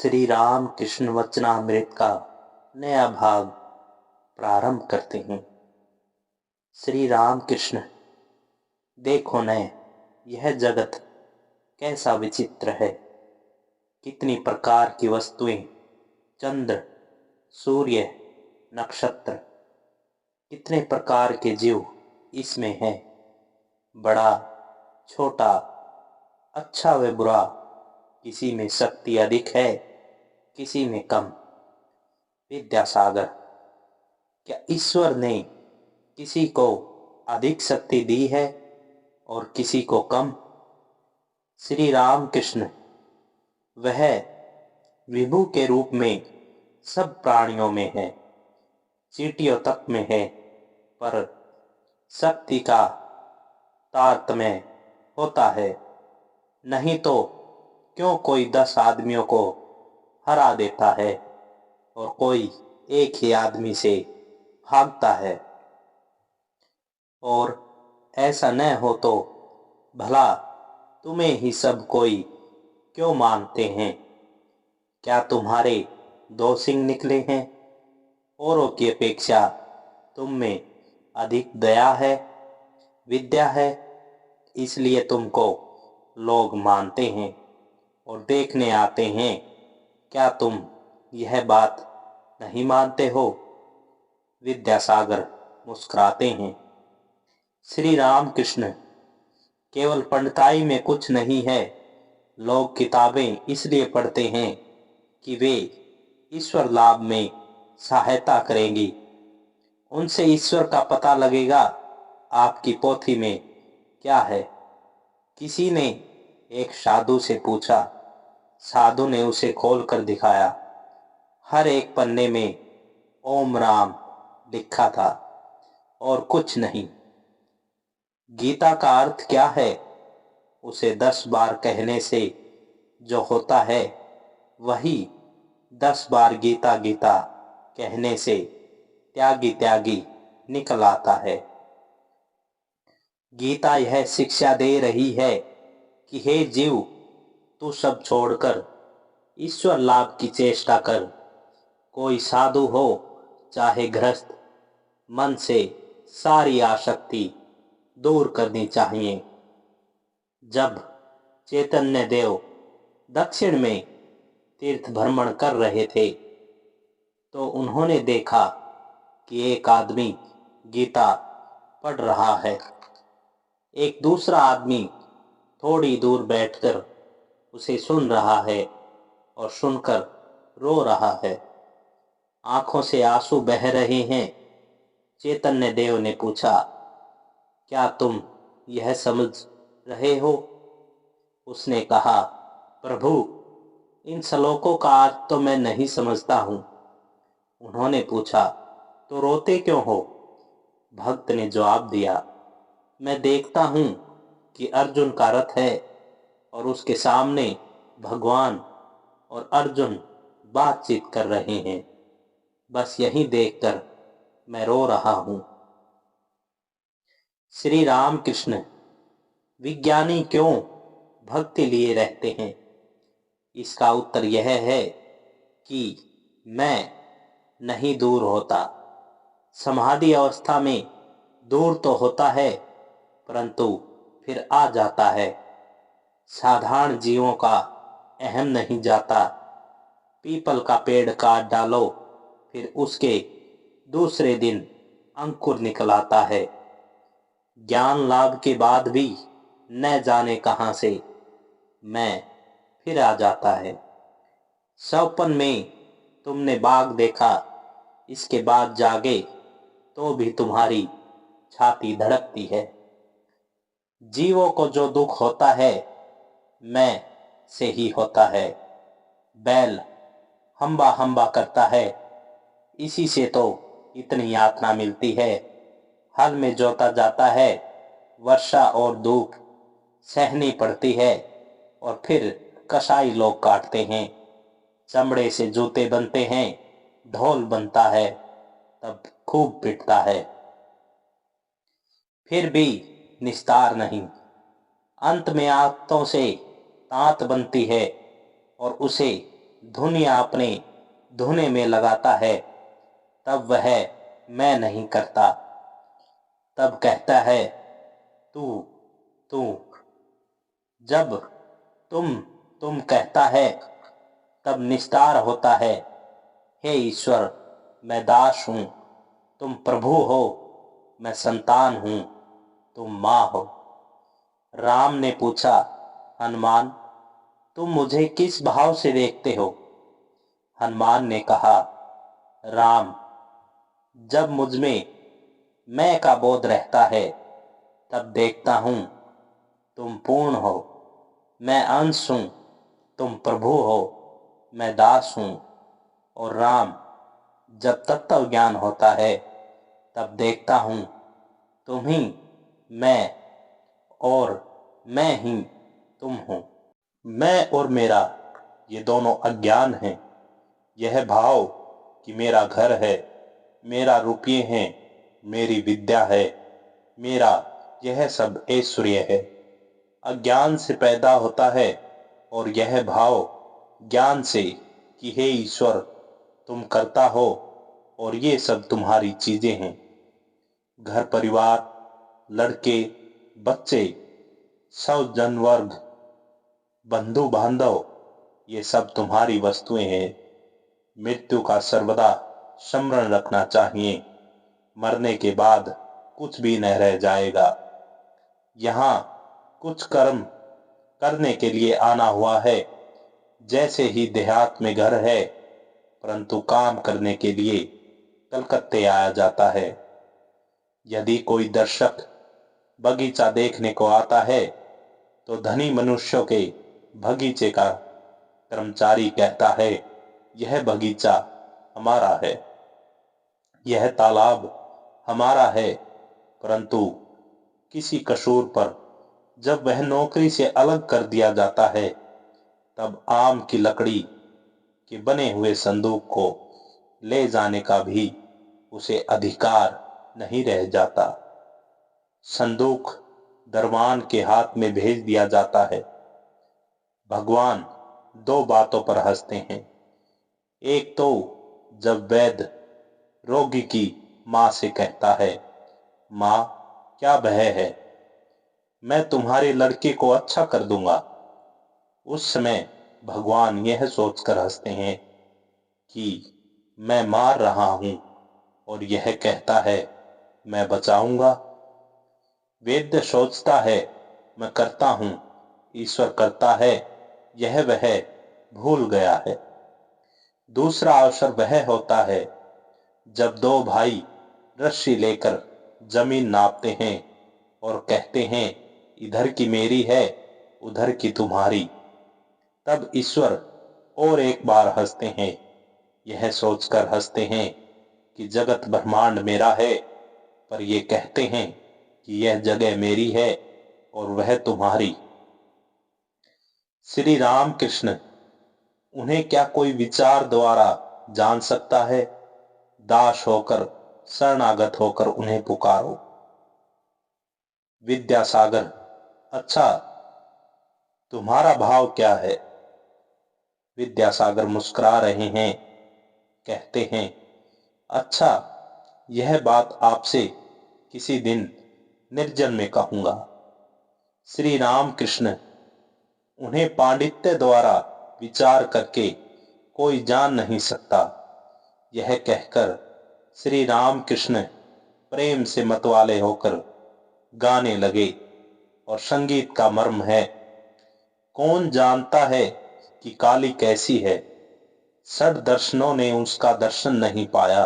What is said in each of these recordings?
श्री राम कृष्ण वचनामृत का नया भाग प्रारंभ करते हैं। श्री राम कृष्ण, देखो न, यह जगत कैसा विचित्र है। कितनी प्रकार की वस्तुएं, चंद्र, सूर्य, नक्षत्र, कितने प्रकार के जीव इसमें हैं। बड़ा, छोटा, अच्छा व बुरा, किसी में शक्ति अधिक है, किसी में कम। विद्यासागर, क्या ईश्वर ने किसी को अधिक शक्ति दी है और किसी को कम? श्री राम कृष्ण, वह विभु के रूप में सब प्राणियों में है, चींटियों तक में है, पर शक्ति का तारतम्य होता है। नहीं तो क्यों कोई 10 आदमियों को हरा देता है और कोई एक ही आदमी से भागता है। और ऐसा न हो तो भला तुम्हें ही सब कोई क्यों मानते हैं? क्या तुम्हारे 2 सिंह निकले हैं? औरों की अपेक्षा तुम में अधिक दया है, विद्या है, इसलिए तुमको लोग मानते हैं और देखने आते हैं। क्या तुम यह बात नहीं मानते हो? विद्यासागर मुस्कुराते हैं। श्री राम कृष्ण, केवल पंडिताई में कुछ नहीं है। लोग किताबें इसलिए पढ़ते हैं कि वे ईश्वर लाभ में सहायता करेंगी। उनसे ईश्वर का पता लगेगा। आपकी पोथी में क्या है? किसी ने एक साधु से पूछा। साधु ने उसे खोलकर दिखाया। हर एक पन्ने में ओम राम लिखा था और कुछ नहीं। गीता का अर्थ क्या है? उसे 10 बार कहने से जो होता है, वही 10 बार गीता गीता कहने से त्यागी त्यागी निकल आता है। गीता यह शिक्षा दे रही है कि हे जीव, तू सब छोड़कर ईश्वर लाभ की चेष्टा कर। कोई साधु हो चाहे गृहस्थ, मन से सारी आसक्ति दूर करनी चाहिए। जब चैतन्य देव दक्षिण में तीर्थ भ्रमण कर रहे थे तो उन्होंने देखा कि एक आदमी गीता पढ़ रहा है। एक दूसरा आदमी थोड़ी दूर बैठकर उसे सुन रहा है और सुनकर रो रहा है। आंखों से आंसू बह रहे हैं। चैतन्य देव ने पूछा, क्या तुम यह समझ रहे हो? उसने कहा, प्रभु, इन श्लोकों का अर्थ तो मैं नहीं समझता हूँ। उन्होंने पूछा, तो रोते क्यों हो? भक्त ने जवाब दिया, मैं देखता हूँ कि अर्जुन का रथ है और उसके सामने भगवान और अर्जुन बातचीत कर रहे हैं। बस यही देखकर मैं रो रहा हूँ। श्री राम कृष्ण, विज्ञानी क्यों भक्ति लिए रहते हैं? इसका उत्तर यह है कि मैं नहीं दूर होता। समाधि अवस्था में दूर तो होता है, परंतु फिर आ जाता है। साधारण जीवों का अहम नहीं जाता। पीपल का पेड़ काट डालो, फिर उसके दूसरे दिन अंकुर निकल आता है। ज्ञान लाभ के बाद भी न जाने कहां से मैं फिर आ जाता है। सौपन में तुमने बाघ देखा, इसके बाद जागे तो भी तुम्हारी छाती धड़कती है। जीवों को जो दुख होता है, मैं से ही होता है। बैल हम्बा हम्बा करता है, इसी से तो इतनी यातना मिलती है। हल में जोता जाता है, वर्षा और धूप सहनी पड़ती है और फिर कसाई लोग काटते हैं। चमड़े से जूते बनते हैं, ढोल बनता है, तब खूब पिटता है। फिर भी निस्तार नहीं। अंत में आंतों से तांत बनती है और उसे धुनिया अपने धुने में लगाता है, तब वह मैं नहीं करता। तब कहता है तू तू। जब तुम तुम कहता है, तब निस्तार होता है, हे ईश्वर, मैं दास हूँ, तुम प्रभु हो, मैं संतान हूँ, तुम माँ हो। राम ने पूछा, हनुमान, तुम मुझे किस भाव से देखते हो? हनुमान ने कहा, राम, जब मुझ में मैं का बोध रहता है, तब देखता हूँ तुम पूर्ण हो, मैं अंश हूँ, तुम प्रभु हो, मैं दास हूँ। और राम, जब तत्व ज्ञान होता है, तब देखता हूँ तुम ही मैं और मैं ही तुम हो। मैं और मेरा ये दोनों अज्ञान हैं। यह भाव कि मेरा घर है, मेरा रुपये हैं, मेरी विद्या है, मेरा यह सब ऐश्वर्य है, अज्ञान से पैदा होता है। और यह भाव ज्ञान से कि हे ईश्वर, तुम करता हो और ये सब तुम्हारी चीजें हैं। घर परिवार, लड़के, बच्चे, सब जनवर्ग, बंधु बांधव, ये सब तुम्हारी वस्तुएं हैं। मृत्यु का सर्वदा स्मरण रखना चाहिए। मरने के बाद कुछ भी न रह जाएगा। यहाँ कुछ कर्म करने के लिए आना हुआ है, जैसे ही देहात में घर है, परंतु काम करने के लिए कलकत्ते आया जाता है। यदि कोई दर्शक बगीचा देखने को आता है, तो धनी मनुष्यों के बगीचे का कर्मचारी कहता है, यह बगीचा हमारा है, यह तालाब हमारा है। परंतु किसी कसूर पर जब वह नौकरी से अलग कर दिया जाता है, तब आम की लकड़ी के बने हुए संदूक को ले जाने का भी उसे अधिकार नहीं रह जाता। संदूक दरबान के हाथ में भेज दिया जाता है। भगवान दो बातों पर हंसते हैं। एक तो जब वैद्य रोगी की माँ से कहता है, माँ, क्या भय है, मैं तुम्हारे लड़के को अच्छा कर दूंगा। उस समय भगवान यह सोचकर हंसते हैं कि मैं मार रहा हूं और यह कहता है मैं बचाऊंगा। वैद्य सोचता है मैं करता हूं, ईश्वर करता है, यह वह भूल गया है। दूसरा अवसर वह होता है जब दो भाई रस्सी लेकर जमीन नापते हैं और कहते हैं इधर की मेरी है, उधर की तुम्हारी। तब ईश्वर और एक बार हंसते हैं। यह सोचकर हंसते हैं कि जगत ब्रह्मांड मेरा है, पर ये कहते हैं कि यह जगह मेरी है और वह तुम्हारी। श्री राम कृष्ण, उन्हें क्या कोई विचार द्वारा जान सकता है? दास होकर, शरणागत होकर उन्हें पुकारो। विद्यासागर, अच्छा, तुम्हारा भाव क्या है? विद्यासागर मुस्कुरा रहे हैं, कहते हैं, अच्छा, यह बात आपसे किसी दिन निर्जन में कहूंगा। श्री राम कृष्ण, उन्हें पांडित्य द्वारा विचार करके कोई जान नहीं सकता। यह कहकर श्री राम कृष्ण प्रेम से मतवाले होकर गाने लगे। और संगीत का मर्म है, कौन जानता है कि काली कैसी है, षड दर्शनों ने उसका दर्शन नहीं पाया।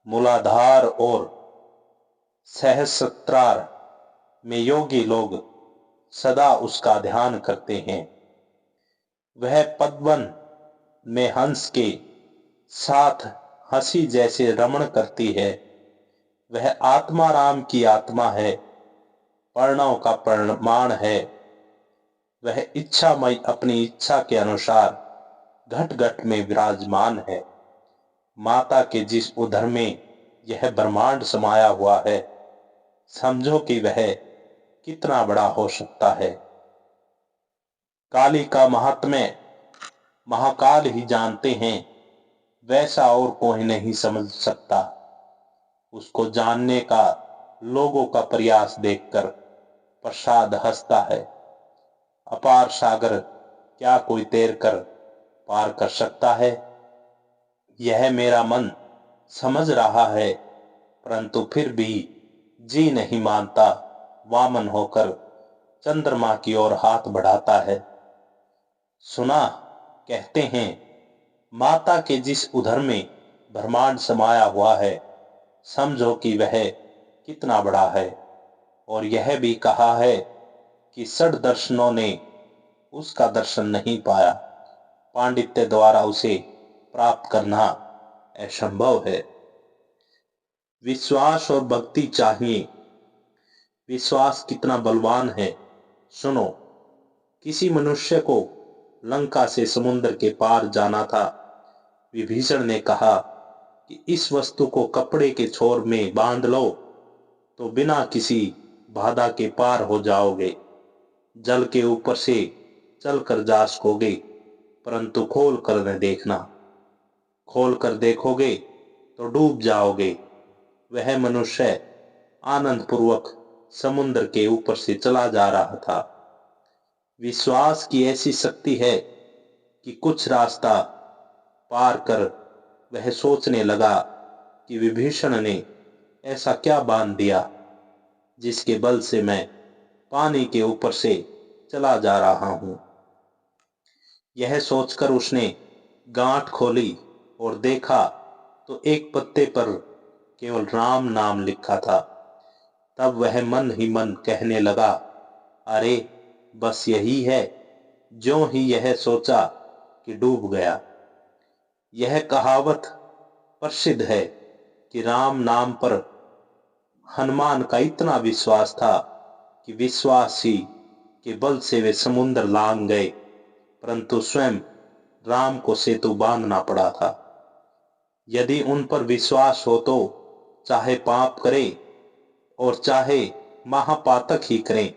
मूलाधार और सहस्त्रार में योगी लोग सदा उसका ध्यान करते हैं। वह पद्मन में हंस के साथ हंसी जैसे रमण करती है। वह आत्मा राम की आत्मा है, प्रणव का प्रमाण है। वह इच्छामय अपनी इच्छा के अनुसार घट घट में विराजमान है। माता के जिस उदर में यह ब्रह्मांड समाया हुआ है, समझो कि वह कितना बड़ा हो सकता है। काली का महात्म्य महाकाल ही जानते हैं, वैसा और कोई नहीं समझ सकता। उसको जानने का लोगों का प्रयास देखकर प्रसाद हंसता है। अपार सागर क्या कोई तैर कर पार कर सकता है? यह मेरा मन समझ रहा है, परंतु फिर भी जी नहीं मानता। वामन होकर चंद्रमा की ओर हाथ बढ़ाता है। सुना, कहते हैं माता के जिस उदर में ब्रह्मांड समाया हुआ है, समझो कि वह कितना बड़ा है। और यह भी कहा है कि षड दर्शनों ने उसका दर्शन नहीं पाया। पांडित्य द्वारा उसे प्राप्त करना असंभव है। विश्वास और भक्ति चाहिए। विश्वास कितना बलवान है, सुनो। किसी मनुष्य को लंका से समुद्र के पार जाना था। विभीषण ने कहा कि इस वस्तु को कपड़े के छोर में बांध लो तो बिना किसी बाधा के पार हो जाओगे। जल के ऊपर से चलकर जा सकोगे, परंतु खोल कर न देखना। खोल कर देखोगे तो डूब जाओगे। वह मनुष्य आनंद पूर्वक समुद्र के ऊपर से चला जा रहा था। विश्वास की ऐसी शक्ति है कि कुछ रास्ता पार कर वह सोचने लगा कि विभीषण ने ऐसा क्या बांध दिया जिसके बल से मैं पानी के ऊपर से चला जा रहा हूं। यह सोचकर उसने गांठ खोली और देखा तो एक पत्ते पर केवल राम नाम लिखा था। तब वह मन ही मन कहने लगा, अरे बस यही है। ज्यों ही यह सोचा कि डूब गया। यह कहावत प्रसिद्ध है कि राम नाम पर हनुमान का इतना विश्वास था कि विश्वास ही के बल से वे समुद्र लांघ गए, परंतु स्वयं राम को सेतु बांधना पड़ा था। यदि उन पर विश्वास हो तो चाहे पाप करें और चाहे महापातक ही करें,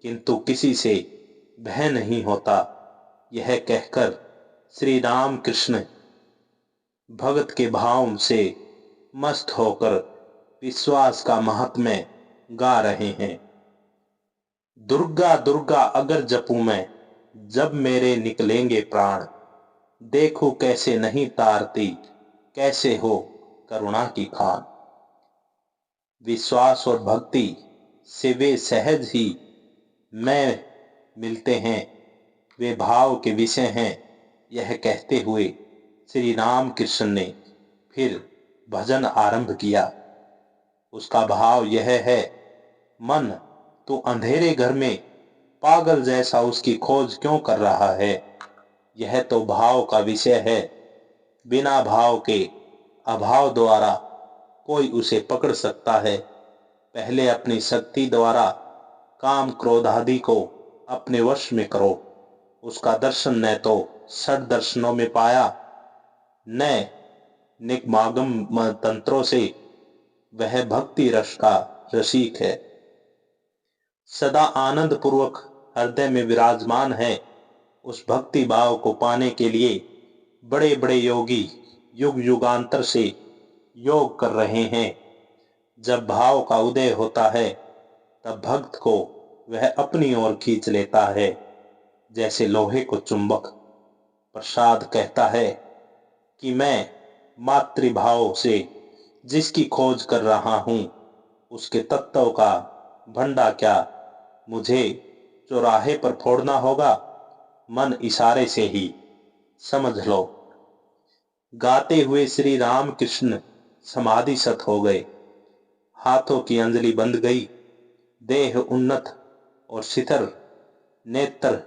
किंतु किसी से भय नहीं होता। यह कहकर श्री राम कृष्ण भगत के भाव से मस्त होकर विश्वास का महात्म्य गा रहे हैं। दुर्गा दुर्गा अगर जपूं मैं, जब मेरे निकलेंगे प्राण। देखो कैसे नहीं तारती, कैसे हो करुणा की खान। विश्वास और भक्ति से वे सहज ही मैं मिलते हैं, वे भाव के विषय हैं। यह कहते हुए श्री राम कृष्ण ने फिर भजन आरंभ किया। उसका भाव यह है, मन तू अंधेरे घर में पागल जैसा उसकी खोज क्यों कर रहा है? यह तो भाव का विषय है। बिना भाव के अभाव द्वारा कोई उसे पकड़ सकता है। पहले अपनी शक्ति द्वारा काम क्रोध आदि को अपने वश में करो। उसका दर्शन न तो षड दर्शनों में पाया, न निगमागम तंत्रों से। वह भक्ति रस का रसिक है, सदा आनंद पूर्वक हृदय में विराजमान है। उस भक्ति भाव को पाने के लिए बड़े बड़े योगी युग युगांतर से योग कर रहे हैं। जब भाव का उदय होता है, तब भक्त को वह अपनी ओर खींच लेता है, जैसे लोहे को चुंबक। प्रसाद कहता है कि मैं मातृभाव से जिसकी खोज कर रहा हूं, उसके तत्व का भंडा क्या मुझे चौराहे पर फोड़ना होगा? मन इशारे से ही समझ लो। गाते हुए श्री राम कृष्ण समाधिस्थ हो गए। हाथों की अंजलि बंध गई। देह उन्नत और शिथिल, नेत्र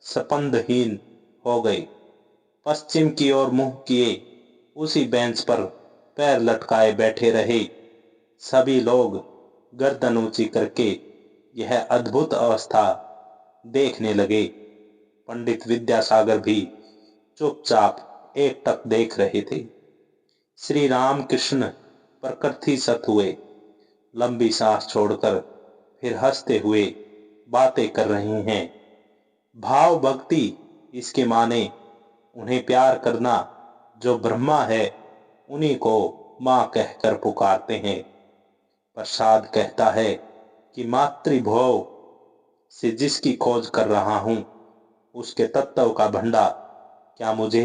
स्पंदहीन हो गए। पश्चिम की ओर मुंह किए उसी बेंच पर पैर लटकाए बैठे रहे। सभी लोग गर्दन ऊंची करके यह अद्भुत अवस्था देखने लगे। पंडित विद्यासागर भी चुपचाप एकटक देख रहे थे। श्री राम कृष्ण प्रकृति सत हुए, लंबी सांस छोड़कर फिर हंसते हुए बातें कर रहे हैं। भाव भक्ति इसके माने उन्हें प्यार करना जो ब्रह्मा है, उन्हीं को माँ कहकर पुकारते हैं। प्रसाद कहता है कि मातृभोव से जिसकी खोज कर रहा हूं, उसके तत्व का भंडा क्या मुझे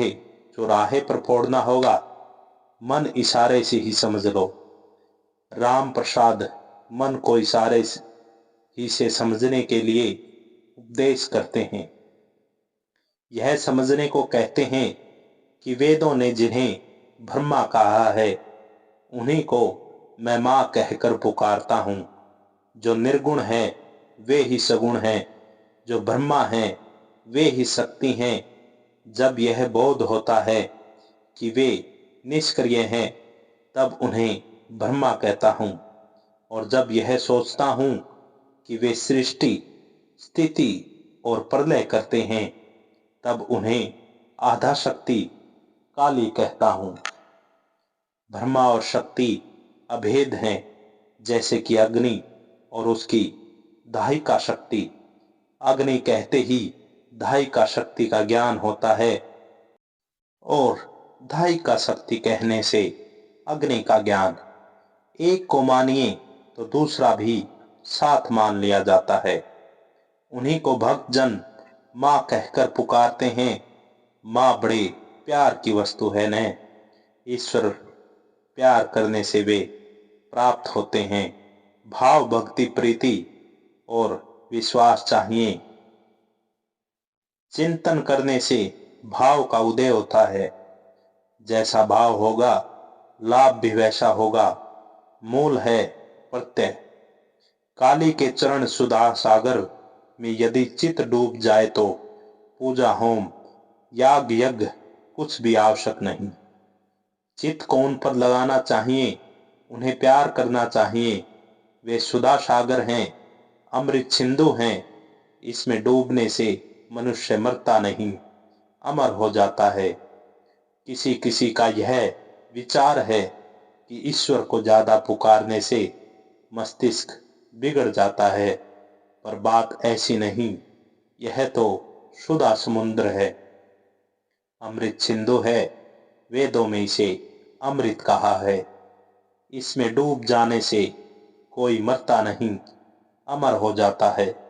चौराहे पर फोड़ना होगा? मन इशारे से ही समझ लो। राम प्रसाद मन को इशारे ही से समझने के लिए उपदेश करते हैं। यह समझने को कहते हैं कि वेदों ने जिन्हें ब्रह्मा कहा है, उन्हीं को मैं माँ कहकर पुकारता हूँ। जो निर्गुण है वे ही सगुण हैं, जो ब्रह्मा हैं वे ही शक्ति हैं। जब यह बोध होता है कि वे निष्क्रिय हैं, तब उन्हें ब्रह्मा कहता हूँ। और जब यह सोचता हूँ कि वे सृष्टि, स्थिति और प्रलय करते हैं, तब उन्हें आधा शक्ति काली कहता हूँ। ब्रह्मा और शक्ति अभेद हैं, जैसे कि अग्नि और उसकी दाहिका शक्ति। अग्नि कहते ही दाहिका शक्ति का ज्ञान होता है, और दाहिका शक्ति कहने से अग्नि का ज्ञान। एक को मानिए तो दूसरा भी साथ मान लिया जाता है। उन्हीं को भक्तजन माँ कहकर पुकारते हैं। माँ बड़े प्यार की वस्तु है न। ईश्वर प्यार करने से वे प्राप्त होते हैं। भाव, भक्ति, प्रीति और विश्वास चाहिए। चिंतन करने से भाव का उदय होता है। जैसा भाव होगा, लाभ भी वैसा होगा। मूल है प्रत्यय। काली के चरण सुधा सागर में यदि चित्त डूब जाए तो पूजा, होम, याग, यज्ञ कुछ भी आवश्यक नहीं। चित्त को उन पर लगाना चाहिए, उन्हें प्यार करना चाहिए। वे सुधा सागर हैं, अमृत सिंधु हैं। इसमें डूबने से मनुष्य मरता नहीं, अमर हो जाता है। किसी किसी का यह विचार है कि ईश्वर को ज्यादा पुकारने से मस्तिष्क बिगड़ जाता है, पर बात ऐसी नहीं। यह तो सुधा समुद्र है, अमृत सिंधु है। वेदों में इसे अमृत कहा है। इसमें डूब जाने से कोई मरता नहीं, अमर हो जाता है।